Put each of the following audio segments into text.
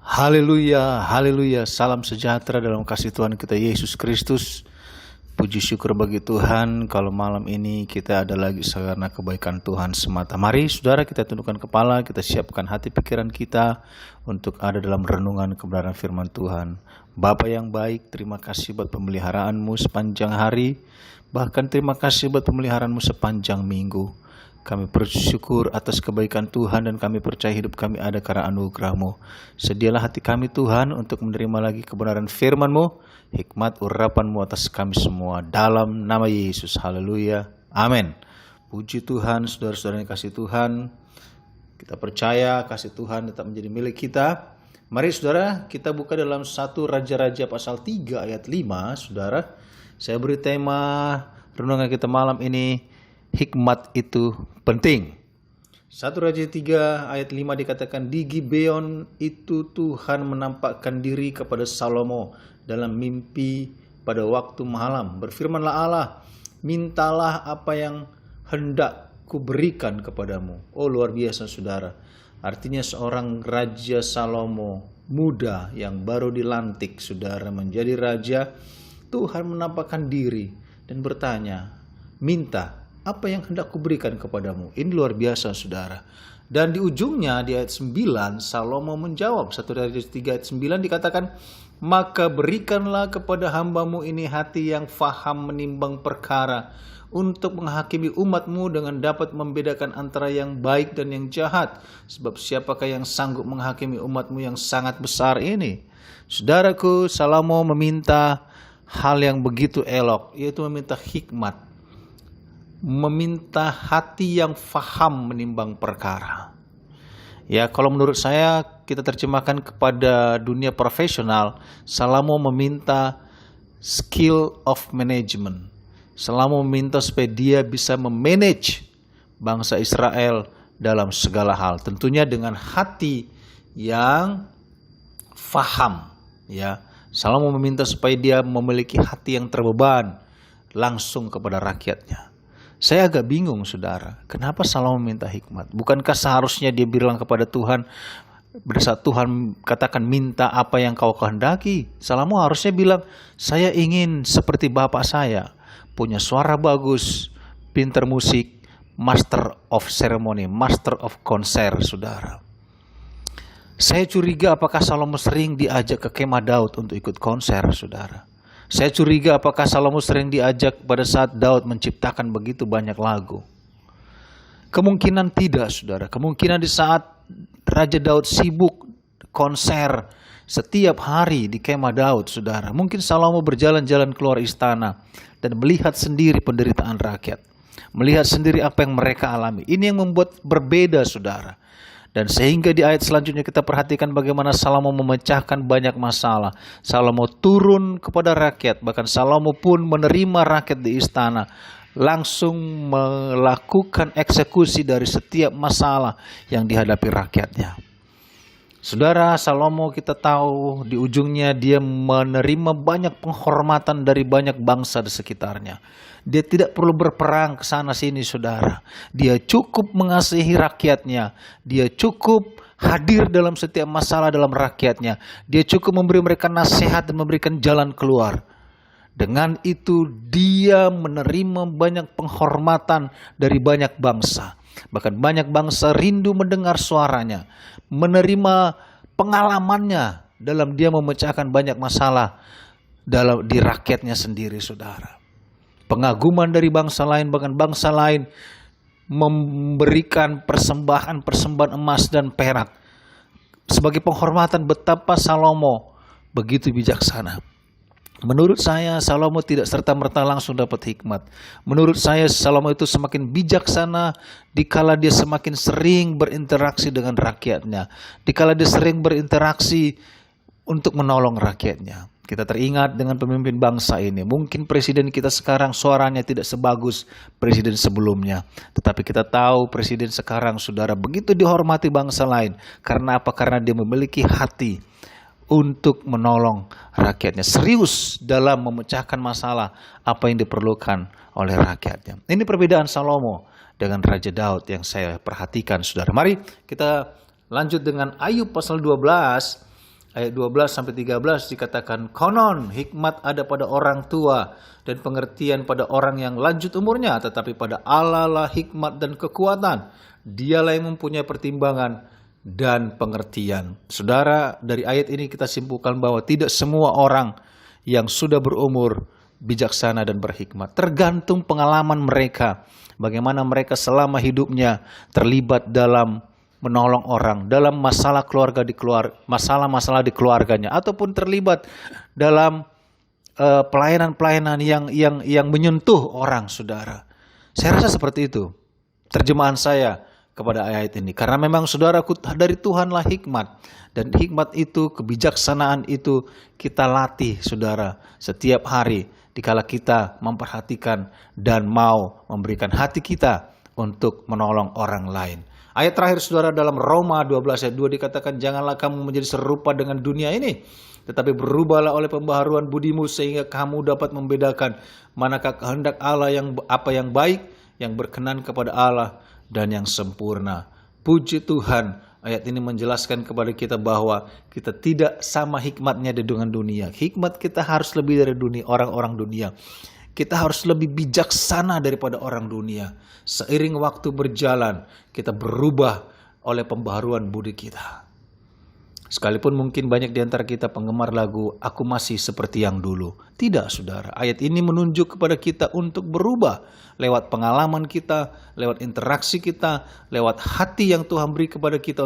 Haleluya, haleluya. Salam sejahtera dalam kasih Tuhan kita Yesus Kristus. Puji syukur bagi Tuhan kalau malam ini kita ada lagi karena kebaikan Tuhan semata. Mari saudara kita tundukkan kepala, kita siapkan hati pikiran kita untuk ada dalam renungan kebenaran firman Tuhan. Bapa yang baik, terima kasih buat pemeliharaanmu sepanjang hari. Bahkan terima kasih buat pemeliharaanmu sepanjang minggu. Kami bersyukur atas kebaikan Tuhan dan kami percaya hidup kami ada karena anugerah-Mu. Sedialah hati kami Tuhan untuk menerima lagi kebenaran firman-Mu, hikmat urapan-Mu atas kami semua. Dalam nama Yesus, haleluya, amin. Puji Tuhan, saudara-saudara yang kasih Tuhan. Kita percaya kasih Tuhan tetap menjadi milik kita. Mari saudara, kita buka dalam 1 Raja-Raja pasal 3 ayat 5, saudara. Saya beri tema renungan kita malam ini, hikmat itu penting. 1 Raja 3 ayat 5 dikatakan, di Gibeon itu Tuhan menampakkan diri kepada Salomo dalam mimpi pada waktu malam. Berfirmanlah Allah, mintalah apa yang hendak kuberikan kepadamu. Oh, luar biasa saudara. Artinya seorang Raja Salomo muda yang baru dilantik saudara menjadi raja, Tuhan menampakkan diri dan bertanya, minta apa yang hendak kuberikan kepadamu. Ini luar biasa saudara. Dan di ujungnya di ayat 9 Salomo menjawab. 1 Raja 3 ayat 9 dikatakan, maka berikanlah kepada hambamu ini hati yang faham menimbang perkara, untuk menghakimi umatmu dengan dapat membedakan antara yang baik dan yang jahat. Sebab siapakah yang sanggup menghakimi umatmu yang sangat besar ini? Saudaraku, Salomo meminta hal yang begitu elok, yaitu meminta hikmat, meminta hati yang faham menimbang perkara. Ya, kalau menurut saya kita terjemahkan kepada dunia profesional, Salomo meminta skill of management. Salomo meminta supaya dia bisa memanage bangsa Israel dalam segala hal, tentunya dengan hati yang faham. Ya, Salomo meminta supaya dia memiliki hati yang terbeban langsung kepada rakyatnya. Saya agak bingung saudara, kenapa Salomo minta hikmat? Bukankah seharusnya dia bilang kepada Tuhan, pada saat Tuhan katakan minta apa yang kau kehendaki, Salomo harusnya bilang, saya ingin seperti bapak saya, punya suara bagus, pintar musik, master of ceremony, master of konser saudara. Saya curiga apakah Salomo sering diajak ke kemah Daud untuk ikut konser saudara. Saya curiga apakah Salomo sering diajak pada saat Daud menciptakan begitu banyak lagu. Kemungkinan tidak saudara. Kemungkinan di saat Raja Daud sibuk konser setiap hari di kemah Daud saudara. Mungkin Salomo berjalan-jalan keluar istana dan melihat sendiri penderitaan rakyat. Melihat sendiri apa yang mereka alami. Ini yang membuat berbeda saudara. Dan sehingga di ayat selanjutnya kita perhatikan bagaimana Salomo memecahkan banyak masalah. Salomo turun kepada rakyat, bahkan Salomo pun menerima rakyat di istana. Langsung melakukan eksekusi dari setiap masalah yang dihadapi rakyatnya. Saudara, Salomo kita tahu di ujungnya dia menerima banyak penghormatan dari banyak bangsa di sekitarnya. Dia tidak perlu berperang ke sana sini saudara. Dia cukup mengasihi rakyatnya. Dia cukup hadir dalam setiap masalah dalam rakyatnya. Dia cukup memberi mereka nasihat dan memberikan jalan keluar. Dengan itu dia menerima banyak penghormatan dari banyak bangsa. Bahkan banyak bangsa rindu mendengar suaranya. Menerima pengalamannya dalam dia memecahkan banyak masalah di rakyatnya sendiri saudara. Pengaguman dari bangsa lain, bahkan bangsa lain memberikan persembahan emas dan perak sebagai penghormatan betapa Salomo begitu bijaksana. Menurut saya Salomo tidak serta-merta langsung dapat hikmat. Menurut saya Salomo itu semakin bijaksana dikala dia semakin sering berinteraksi dengan rakyatnya. Dikala dia sering berinteraksi untuk menolong rakyatnya. Kita teringat dengan pemimpin bangsa ini. Mungkin presiden kita sekarang suaranya tidak sebagus presiden sebelumnya. Tetapi kita tahu presiden sekarang saudara begitu dihormati bangsa lain. Karena apa? Karena dia memiliki hati untuk menolong rakyatnya. Serius dalam memecahkan masalah apa yang diperlukan oleh rakyatnya. Ini perbedaan Salomo dengan Raja Daud yang saya perhatikan saudara. Mari kita lanjut dengan Ayub pasal 12 Ayat 12 sampai 13 dikatakan, konon hikmat ada pada orang tua dan pengertian pada orang yang lanjut umurnya, tetapi pada Allah lah hikmat dan kekuatan. Dialah yang mempunyai pertimbangan dan pengertian. Saudara, dari ayat ini kita simpulkan bahwa tidak semua orang yang sudah berumur bijaksana dan berhikmat. Tergantung pengalaman mereka, bagaimana mereka selama hidupnya terlibat dalam menolong orang, dalam masalah masalah-masalah di keluarganya, ataupun terlibat dalam pelayanan-pelayanan yang menyentuh orang, saudara. Saya rasa seperti itu terjemahan saya kepada ayat ini. Karena memang saudaraku, dari Tuhanlah hikmat. Dan hikmat itu, kebijaksanaan itu kita latih, saudara, setiap hari dikala kita memperhatikan dan mau memberikan hati kita untuk menolong orang lain. Ayat terakhir, saudara, dalam Roma 12 ayat 2 dikatakan, janganlah kamu menjadi serupa dengan dunia ini, tetapi berubahlah oleh pembaharuan budimu sehingga kamu dapat membedakan manakah kehendak Allah, apa yang baik, yang berkenan kepada Allah, dan yang sempurna. Puji Tuhan, ayat ini menjelaskan kepada kita bahwa kita tidak sama hikmatnya dengan dunia. Hikmat kita harus lebih dari orang-orang dunia. Kita harus lebih bijaksana daripada orang dunia. Seiring waktu berjalan, kita berubah oleh pembaharuan budi kita. Sekalipun mungkin banyak di antara kita penggemar lagu Aku Masih Seperti Yang Dulu. Tidak, saudara. Ayat ini menunjuk kepada kita untuk berubah lewat pengalaman kita, lewat interaksi kita, lewat hati yang Tuhan beri kepada kita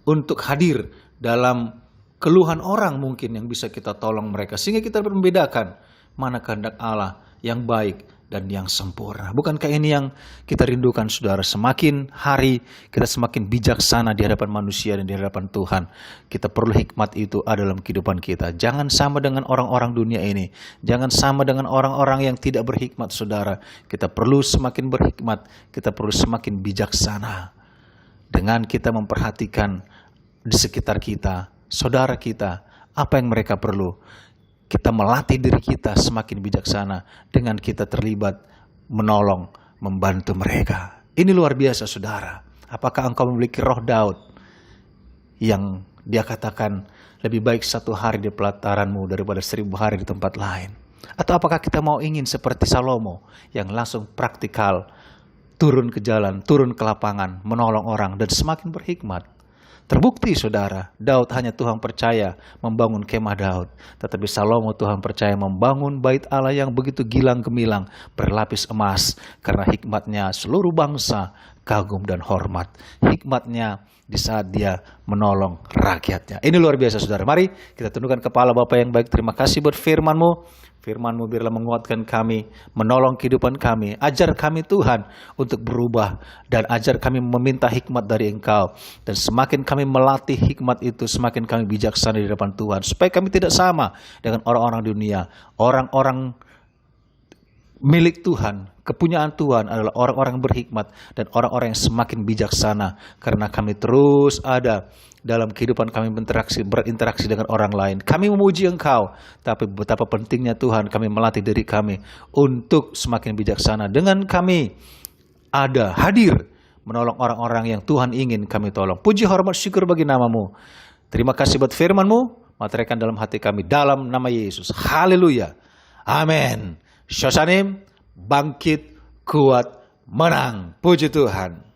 untuk hadir dalam keluhan orang mungkin yang bisa kita tolong mereka. Sehingga kita membedakan mana kehendak Allah yang baik dan yang sempurna. Bukankah ini yang kita rindukan, saudara? Semakin hari kita semakin bijaksana di hadapan manusia dan di hadapan Tuhan. Kita perlu hikmat itu ada dalam kehidupan kita. Jangan sama dengan orang-orang dunia ini. Jangan sama dengan orang-orang yang tidak berhikmat, saudara. Kita perlu semakin berhikmat. Kita perlu semakin bijaksana. Dengan kita memperhatikan di sekitar kita, saudara kita, apa yang mereka perlu. Kita melatih diri kita semakin bijaksana dengan kita terlibat menolong, membantu mereka. Ini luar biasa, saudara. Apakah engkau memiliki roh Daud yang dia katakan lebih baik 1 hari di pelataranmu daripada 1000 hari di tempat lain? Atau apakah kita mau ingin seperti Salomo yang langsung praktikal, turun ke jalan, turun ke lapangan, menolong orang dan semakin berhikmat? Terbukti, saudara, Daud hanya Tuhan percaya membangun kemah Daud. Tetapi Salomo Tuhan percaya membangun bait Allah yang begitu gilang gemilang, berlapis emas. Karena hikmatnya seluruh bangsa kagum dan hormat. Hikmatnya di saat dia menolong rakyatnya. Ini luar biasa, saudara. Mari kita tundukkan kepala. Bapa yang baik, terima kasih buat firman-Mu. Firman-Mu biarlah menguatkan kami, menolong kehidupan kami. Ajar kami, Tuhan, untuk berubah. Dan ajar kami meminta hikmat dari Engkau. Dan semakin kami melatih hikmat itu, semakin kami bijaksana di hadapan Tuhan. Supaya kami tidak sama dengan orang-orang dunia. Orang-orang milik Tuhan, kepunyaan Tuhan adalah orang-orang berhikmat dan orang-orang yang semakin bijaksana. Karena kami terus ada dalam kehidupan kami berinteraksi dengan orang lain. Kami memuji Engkau, tapi betapa pentingnya Tuhan kami melatih diri kami untuk semakin bijaksana. Dengan kami ada hadir menolong orang-orang yang Tuhan ingin kami tolong. Puji, hormat, syukur bagi nama-Mu. Terima kasih buat firman-Mu. Materikan dalam hati kami dalam nama Yesus. Haleluya. Amin. Shosanim, bangkit, kuat, menang. Puji Tuhan.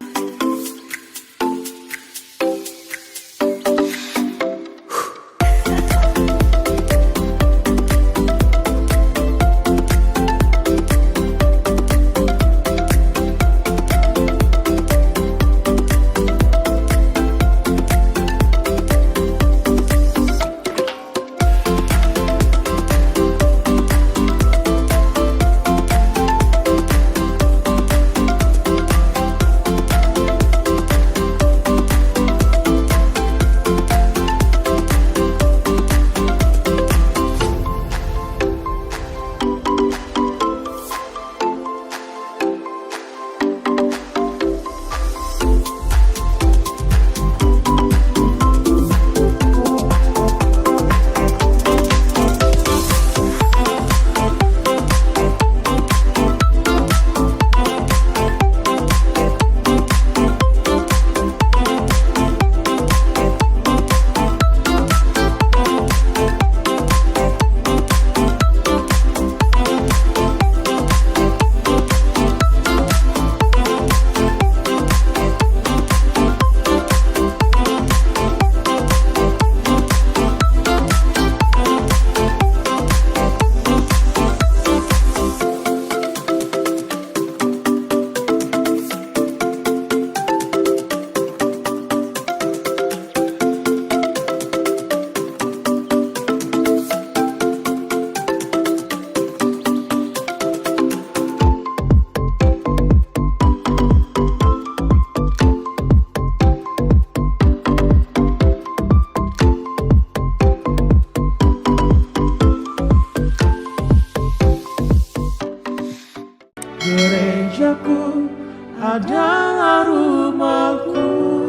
gerejaku adalah rumahku.